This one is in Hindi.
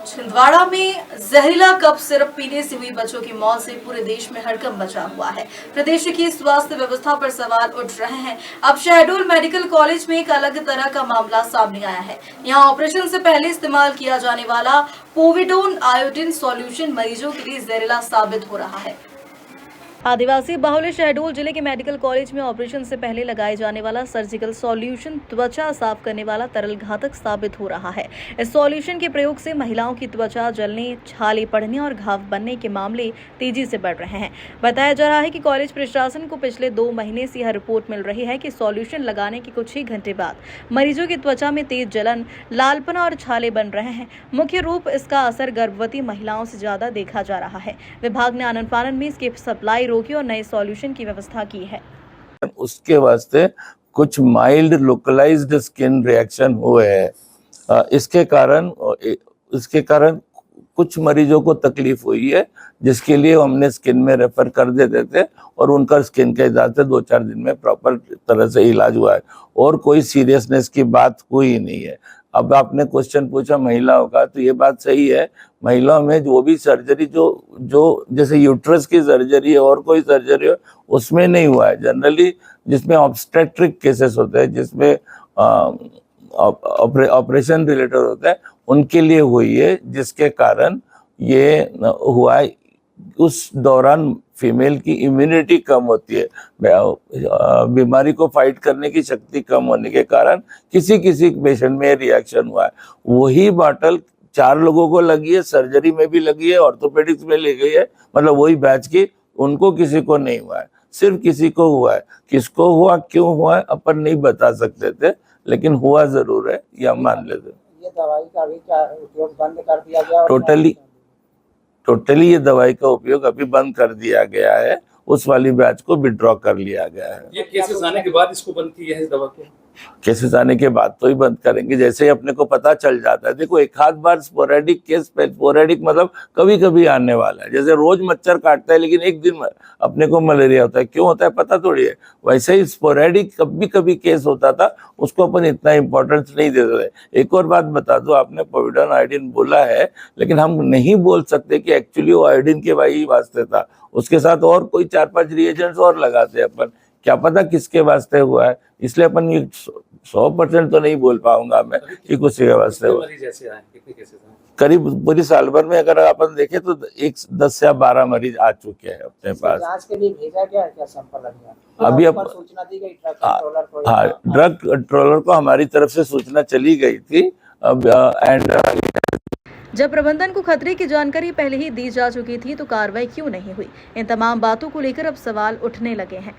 छिंदवाड़ा में जहरीला कप सिरप पीने से हुई बच्चों की मौत से पूरे देश में हड़कंप मचा हुआ है। प्रदेश की स्वास्थ्य व्यवस्था पर सवाल उठ रहे हैं। अब शहडोल मेडिकल कॉलेज में एक अलग तरह का मामला सामने आया है। यहां ऑपरेशन से पहले इस्तेमाल किया जाने वाला पोविडोन आयोडीन सॉल्यूशन मरीजों के लिए जहरीला साबित हो रहा है। आदिवासी बाहुल्य शहडोल जिले के मेडिकल कॉलेज में ऑपरेशन से पहले लगाए जाने वाला सर्जिकल सॉल्यूशन त्वचा साफ करने वाला तरल घातक साबित हो रहा है। इस सॉल्यूशन के प्रयोग से महिलाओं की त्वचा जलने, छाले पड़ने और घाव बनने के मामले तेजी से बढ़ रहे हैं। बताया जा रहा है कि कॉलेज प्रशासन को पिछले 2 महीने से यह रिपोर्ट मिल रही है कि सॉल्यूशन लगाने के कुछ ही घंटे बाद मरीजों की त्वचा में तेज जलन, लालपन और छाले बन रहे हैं। मुख्य रूप इसका असर गर्भवती महिलाओं से ज्यादा देखा जा रहा है। विभाग ने आनन फानन में इसकी सप्लाई रोकी और नए सॉल्यूशन की व्यवस्था की है। उसके वास्ते कुछ माइल्ड लोकलाइज्ड स्किन रिएक्शन हुए हैं। इसके कारण कुछ मरीजों को तकलीफ हुई है, जिसके लिए हमने स्किन में रेफर कर देते थे और उनका स्किन के हिसाब से 2-4 दिन में प्रॉपर तरह से इलाज हुआ है और कोई सीरियसनेस की बात हुई नहीं है। अब आपने क्वेश्चन पूछा महिलाओं का, तो ये बात सही है। महिलाओं में जो भी सर्जरी जो जैसे यूट्रस की सर्जरी है और कोई सर्जरी हो, उसमें नहीं हुआ है। जनरली जिसमें ऑब्स्टेट्रिक केसेस होते हैं, जिसमें ऑपरेशन रिलेटेड होता है, उनके लिए हुई है, जिसके कारण ये हुआ है। उस दौरान फीमेल की इम्यूनिटी कम होती है, बीमारी को फाइट करने की शक्ति कम होने के कारण किसी पेशेंट में रिएक्शन हुआ है। वही बॉटल 4 लोगों को लगी है, सर्जरी में भी लगी है, ऑर्थोपेडिक्स में ले गई है, मतलब वही बैच की, उनको किसी को नहीं हुआ है, सिर्फ किसी को हुआ है। किसको हुआ, क्यों हुआ है, अपन नहीं बता सकते थे, लेकिन हुआ जरूर है, ये हम मान लेते। ये दवाई का भी क्या उपयोग बंद कर दिया गया? टोटली ये दवाई का उपयोग अभी बंद कर दिया गया है। उस वाली बैच को विड्रॉ कर लिया गया है। ये केसेस आने के बाद इसको बंद किया है, इस दवा को? केसेस आने के बाद तो ही बंद करेंगे, जैसे ही अपने को पता चल जाता है। देखो, एक आध बार स्पोरेडिक केस, स्पोरेडिक मतलब कभी कभी आने वाला है। जैसे रोज मच्छर काटता है, लेकिन एक दिन अपने को मलेरिया होता है, क्यों होता है पता थोड़ी है। वैसे ही स्पोरेडिक कभी कभी केस होता था, उसको अपन इतना इंपॉर्टेंस नहीं देते थे। एक और बात बता दो, आपने पोविडोन आयोडीन बोला है, लेकिन हम नहीं बोल सकते कि एक्चुअली वो आयोडीन के वही वास्ते था। उसके साथ और कोई 4-5 रिएजेंट्स और लगाते अपन, क्या पता किसके वास्ते हुआ है। इसलिए अपन 100% तो नहीं बोल पाऊंगा मैं कि कुछ के वास्ते हुआ। करीब पूरी साल भर में अगर अपन देखें तो 10 या 12 मरीज आ चुके हैं अपने पास। जांच के लिए भेजा गया है क्या सैंपल? अभी अब सूचना दी गई ड्रग कंट्रोलर को? हाँ, ड्रग कंट्रोलर को हमारी तरफ से सूचना चली गई थी। अब जब प्रबंधन को खतरे की जानकारी पहले ही दी जा चुकी थी तो कार्रवाई क्यों नहीं हुई? इन तमाम बातों को लेकर अब सवाल उठने लगे हैं।